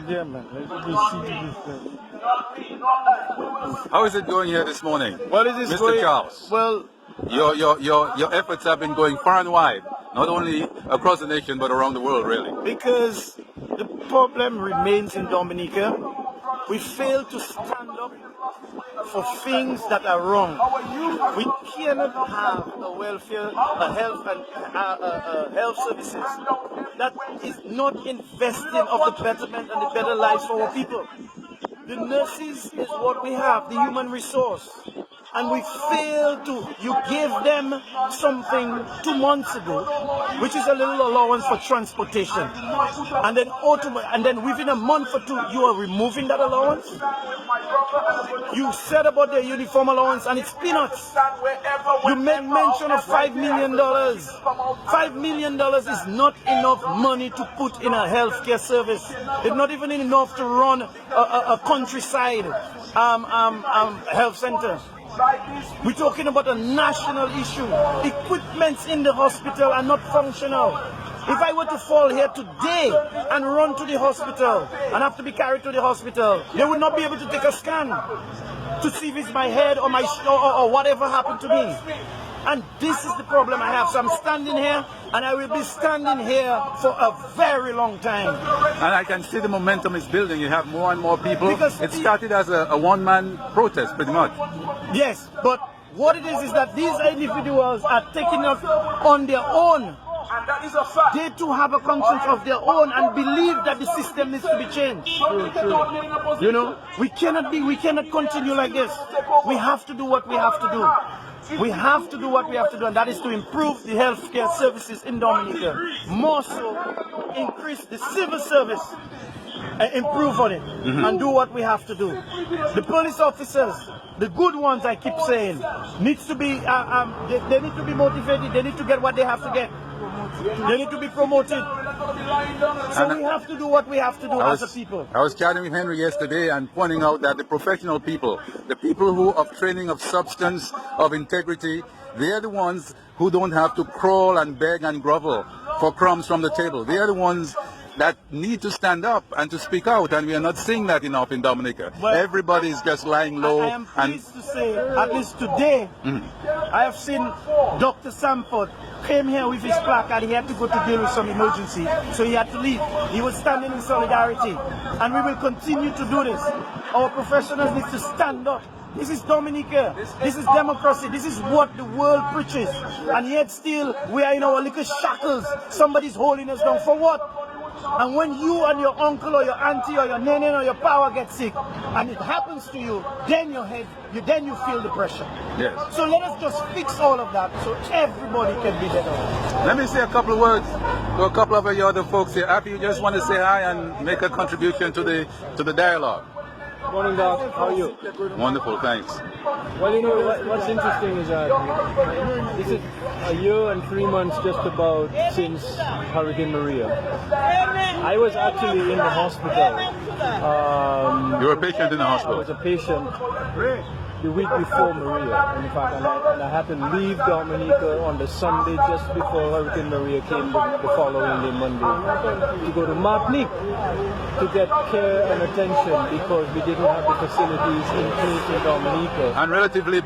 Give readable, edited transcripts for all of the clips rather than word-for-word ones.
Yeah, man. How is it going here this morning, Well, it is Mr. going Charles? well. Your efforts have been going far and wide, not only across the nation but around the world, really. Because the problem remains in Dominica. We fail to stand up for things that are wrong. We cannot have a welfare, a health, and health services that is not investing of the betterment and the better lives for our people. The nurses is what we have, the human resource. And we fail to, you gave them something 2 months ago, which is a little allowance for transportation. And then within a month or two, you are removing that allowance. You said about the uniform allowance and it's peanuts. You made mention of $5 million. $5 million is not enough money to put in a healthcare service. It's not even enough to run a countryside health center. We're talking about a national issue. Equipments in the hospital are not functional. If I were to fall here today and run to the hospital and have to be carried to the hospital, they would not be able to take a scan to see if it's my head or my or whatever happened to me. And this is the problem I have. So I'm standing here, and I will be standing here for a very long time. And I can see the momentum is building. You have more and more people. Because it started as a one-man protest, pretty much. Yes, but what it is that these individuals are taking it on their own. And that is a fact. They too have a conscience of their own and believe that the system needs to be changed. You know, we cannot continue like this. We have to do what we have to do. We have to do what we have to do, and that is to improve the healthcare services in Dominica. More so, increase the civil service, improve on it, and do what we have to do. The police officers, the good ones, I keep saying, needs to be, they need to be motivated. They need to get what they have to get. They need to be promoted. So we have to do what we have to do as a people. I was chatting with Henry yesterday and pointing out that the professional people, the people who have training of substance, of integrity, they're the ones who don't have to crawl and beg and grovel for crumbs from the table. They're the ones that need to stand up and to speak out, and we are not seeing that enough in Dominica. Everybody is just lying low. I am pleased to say, at least today, I have seen Dr. Sanford came here with his placard. He had to go to deal with some emergency, so he had to leave. He was standing in solidarity, and we will continue to do this. Our professionals need to stand up. This is Dominica. This is democracy. This is what the world preaches. And yet still, we are in our little shackles. Somebody's holding us down. For what? And when you and your uncle or your auntie or your nene or your power get sick, and it happens to you, then you feel the pressure. Yes. So let us just fix all of that so everybody can be better. Let me say a couple of words to a couple of your other folks here. Happy, you just want to say hi and make a contribution to the dialogue. Morning, Doc. How are you? Wonderful, thanks. Well, you know, what's interesting is that this is a year and 3 months just about since Hurricane Maria. I was actually in the hospital. You were a patient in the hospital? I was a patient the week before Maria. In fact, and I had to leave Dominica on the Sunday just before Hurricane Maria came the following day, Monday, to go to Martinique to get care and attention because we didn't have the facilities in place in Dominica. And relatively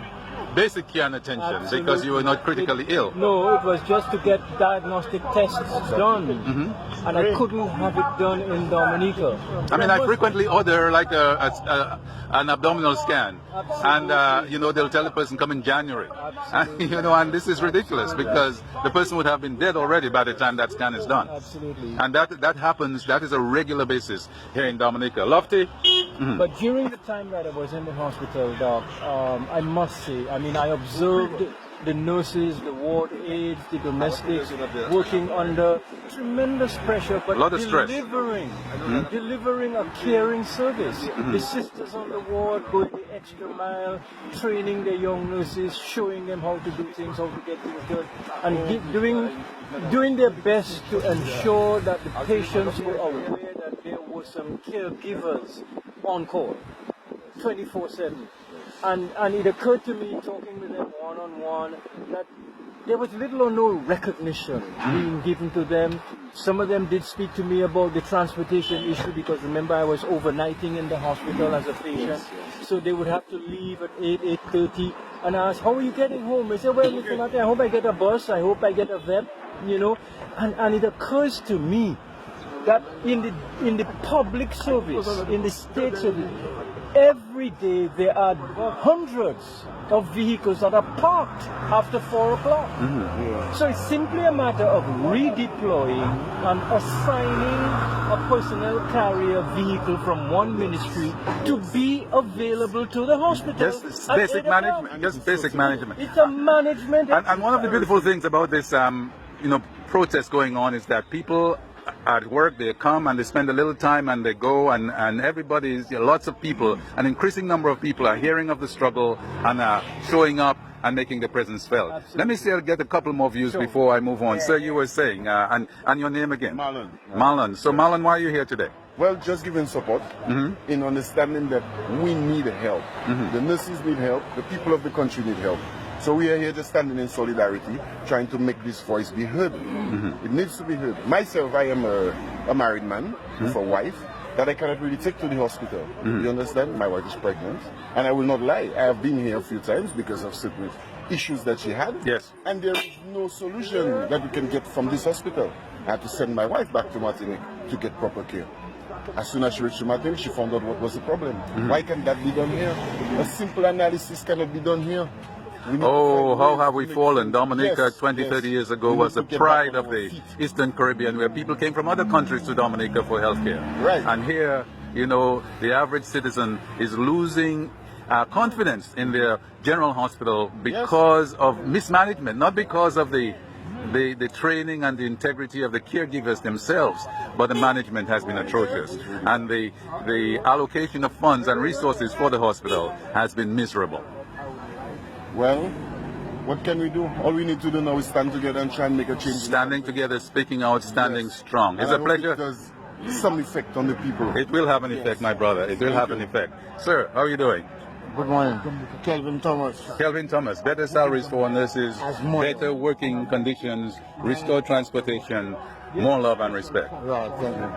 basic care and attention. Absolutely. Because you were not critically ill. No, it was just to get diagnostic tests done. And I couldn't have it done in Dominica. I mean, I frequently order like an abdominal scan. Absolutely. And, you know, they'll tell the person come in January. And, you know, and this is ridiculous because the person would have been dead already by the time that scan is done. Absolutely. And that happens, that is a regular basis here in Dominica. Lofty? But during the time that I was in the hospital, Doc, I must say, I mean, I observed the nurses, the ward aides, the domestics working under tremendous pressure, but a lot of delivering a caring service. The sisters on the ward going the extra mile, training the young nurses, showing them how to do things, how to get things done, and doing their best to ensure that the patients were aware that there were some caregivers on call 24/7. And it occurred to me, talking with them one-on-one, that there was little or no recognition being given to them. Some of them did speak to me about the transportation issue, because remember, I was overnighting in the hospital as a patient. So they would have to leave at 8:30, and I asked, how are you getting home? I said, well, Mr. Martin, I hope I get a bus, I hope I get a VEP, you know. And it occurs to me that in the public service, in the state service, every day there are hundreds of vehicles that are parked after 4 o'clock. So it's simply a matter of redeploying and assigning a personnel carrier vehicle from one ministry to be available to the hospital. Just basic management. Just basic management. It's a management. And one of the beautiful things about this, protest going on is that people at work, they come and they spend a little time and they go, and everybody's, lots of people, an increasing number of people are hearing of the struggle and are showing up and making their presence felt. Absolutely. Let me still get a couple more views before I move on. Sir, you were saying, and your name again? Marlon. Marlon. So Marlon, why are you here today? Well, just giving support in understanding that we need help. The nurses need help. The people of the country need help. So we are here just standing in solidarity, trying to make this voice be heard. It needs to be heard. Myself, I am a married man with a wife that I cannot really take to the hospital. You understand? My wife is pregnant. And I will not lie, I have been here a few times because of certain issues that she had. Yes. And there is no solution that we can get from this hospital. I had to send my wife back to Martinique to get proper care. As soon as she reached Martinique, she found out what was the problem. Why can't that be done here? A simple analysis cannot be done here. Oh, how have we fallen? Dominica, Yes, 20, 30 years ago, We was need the to get pride back on of our the feet. Eastern Caribbean, where people came from other countries to Dominica for healthcare. Right. And here, the average citizen is losing confidence in their general hospital because of mismanagement, not because of the training and the integrity of the caregivers themselves, but the management has been atrocious. And the allocation of funds and resources for the hospital has been miserable. Well, what can we do? All we need to do now is stand together and try and make a change. Standing together, speaking out, standing strong. It's And I a hope pleasure. It does some effect on the people. It will have an effect, my brother. It will have an effect. Sir, how are you doing? Good morning, Kelvin Thomas. Kelvin Thomas, better salaries for nurses, better working conditions, restored transportation, more love and respect. Right, thank you.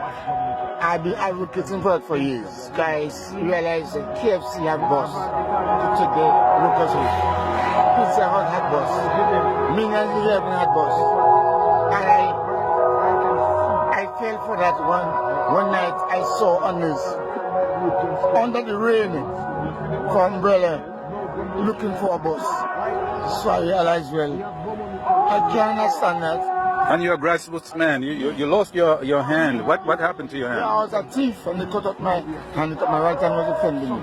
I've been advocating for it for years. Guys, realize that KFC have bus to take the local route. Pizza Hut had bus. Minions 11 had bus. And I fell for that one night. I saw a nurse under the rain for umbrella looking for a bus. So I realized, well, I can't understand that. And you're a grassroots man. You lost your hand. What happened to your hand? Yeah, I was a thief and they cut up my hand. My right hand was offending me.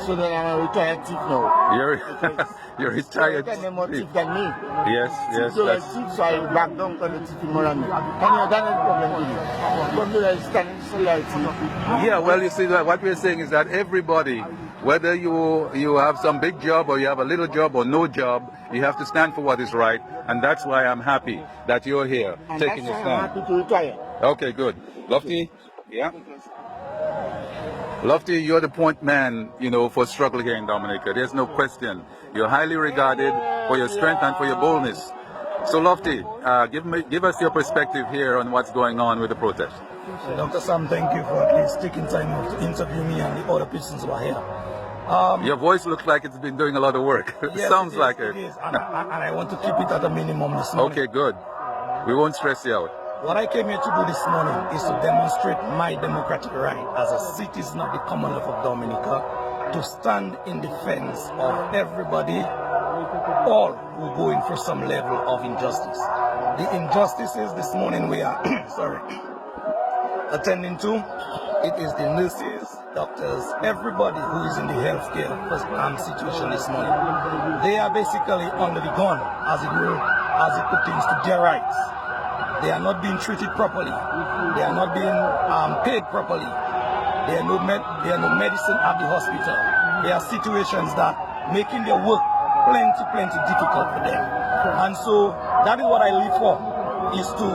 So then I'm a retired thief now. You're retired. They're more thief than me. Yes. So like thief, so I back down from the thief more than me. Anyway, that's the problem with it. From there, I stand in solidarity. Yeah, well, you see, what we're saying is that everybody, whether you have some big job or you have a little job or no job, you have to stand for what is right. And that's why I'm happy that you're here And taking that's a why I'm stand. happy to retire. Okay, good. Lofty? Yeah? Lofty, you're the point man, for struggle here in Dominica. There's no question. You're highly regarded for your strength and for your boldness. So Lofty, give us your perspective here on what's going on with the protest. Dr. Sam, thank you for at least taking time out to interview me and the other persons who are here. Your voice looks like it's been doing a lot of work. Yes, Sounds it is, like it is. And I want to keep it at a minimum this morning. Okay, good. We won't stress you out. What I came here to do this morning is to demonstrate my democratic right as a citizen of the Commonwealth of Dominica to stand in defense of everybody, all who are going through some level of injustice. The injustices this morning we are attending to, it is the nurses, doctors, everybody who is in the healthcare situation this morning. They are basically under the gun, as it were, as it pertains to their rights. They are not being treated properly. They are not being paid properly. There are no medicine at the hospital. There are situations that making their work plenty difficult for them. And so that is what I live for, is to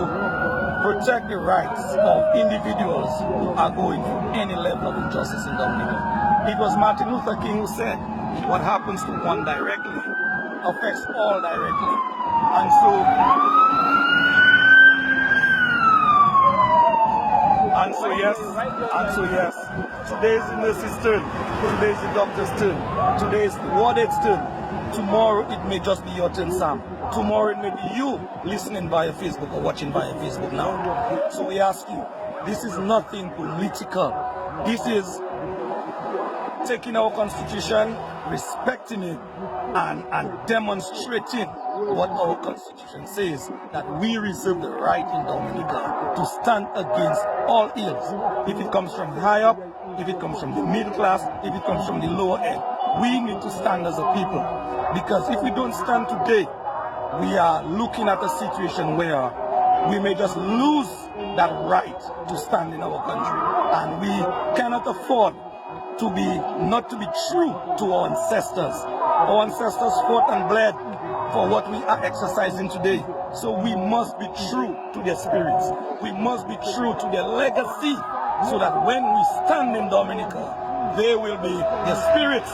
protect the rights of individuals who are going through any level of injustice in Dominica. It was Martin Luther King who said, what happens to one directly affects all directly. And so yes, today is the nurse's turn, today is the doctor's turn, today is the ward's turn. Tomorrow it may just be your turn, Sam. Tomorrow it may be you listening via Facebook or watching via Facebook now. So we ask you, this is nothing political. This is taking our constitution, respecting it, and demonstrating what our constitution says, that we reserve the right in Dominica to stand against all ills. If it comes from the high up, if it comes from the middle class, if it comes from the lower end, we need to stand as a people. Because if we don't stand today, we are looking at a situation where we may just lose that right to stand in our country. And we cannot afford to be not to be true to our ancestors. Our ancestors fought and bled for what we are exercising today. So we must be true to their spirits. We must be true to their legacy, so that when we stand in Dominica, their spirits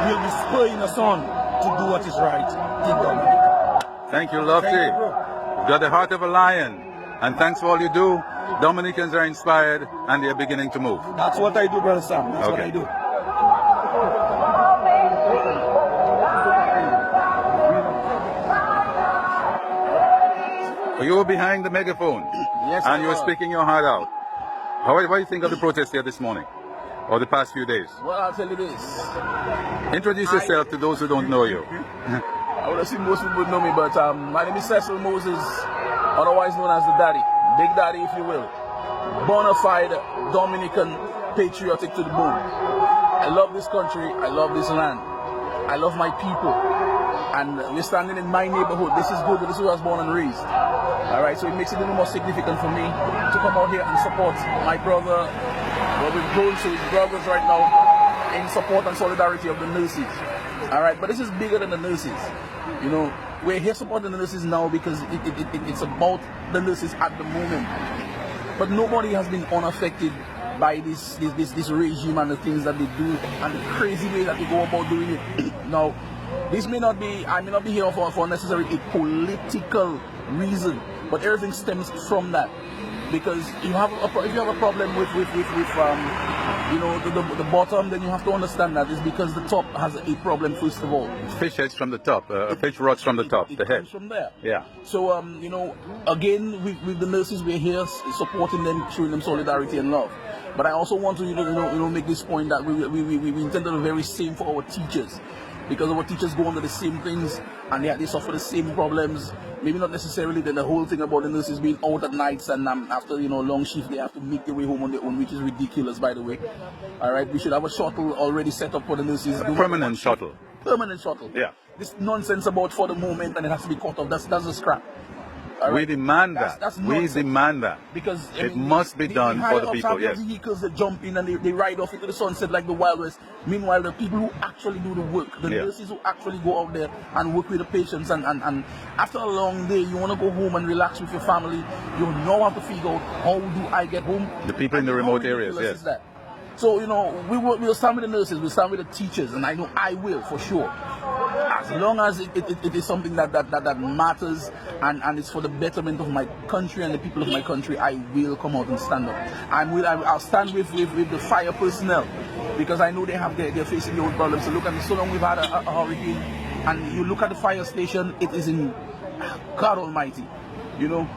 will be spurring us on to do what is right in Dominica. Thank you, Lofty. You've got the heart of a lion, and thanks for all you do. Dominicans are inspired and they're beginning to move. That's what I do, Brother Sam. That's what I do. You were behind the megaphone, yes, and you were speaking your heart out. What do you think of the protest here this morning, or the past few days? Well, I'll tell you this. Introduce yourself to those who don't know you. I would assume most people would know me, but my name is Cecil Moses, otherwise known as the Daddy. Big Daddy, if you will. Bona fide Dominican, patriotic to the bone. I love this country. I love this land. I love my people. And we're standing in my neighborhood. This is good. This is where I was born and raised. Alright, so it makes it a little more significant for me to come out here and support my brother. Well, we've grown to his brothers right now in support and solidarity of the nurses. Alright, but this is bigger than the nurses. You know, we're here supporting the nurses now because it's about the nurses at the moment. But nobody has been unaffected by this regime and the things that they do and the crazy way that they go about doing it. Now, this may not be, I may not be here for necessarily a political reason, but everything stems from that. Because if you have a problem with you know, the bottom, then you have to understand that it's because the top has a problem first of all. Fish heads from the top, fish rots from the top, the head. Comes from there. Yeah. So you know, again with the nurses, we're here supporting them, showing them solidarity and love. But I also want to make this point that we intend the very same for our teachers. Because our teachers go under the same things and they suffer the same problems. Maybe not necessarily the whole thing about the nurses being out at nights and after long shift they have to make their way home on their own, which is ridiculous, by the way. All right, we should have a shuttle already set up for the nurses. Permanent shuttle. Permanent shuttle. Yeah. This nonsense about for the moment and it has to be cut off. That's a scrap. Right. We demand that. We demand that. Because it must be done for the people. Yes. Vehicles that jump in and they ride off into the sunset like the Wild West. Meanwhile, the people who actually do the work, the nurses who actually go out there and work with the patients, and after a long day, you want to go home and relax with your family. You now have to figure out, how do I get home? The people in the remote areas, yes. So, you know, we'll stand with the nurses, we'll stand with the teachers, and I know I will for sure. As long as it is something that matters and it's for the betterment of my country and the people of my country, I will come out and stand up. I'll stand with the fire personnel, because I know they're facing their own problems. So look at so long we've had a hurricane, and you look at the fire station, it is in God Almighty, you know.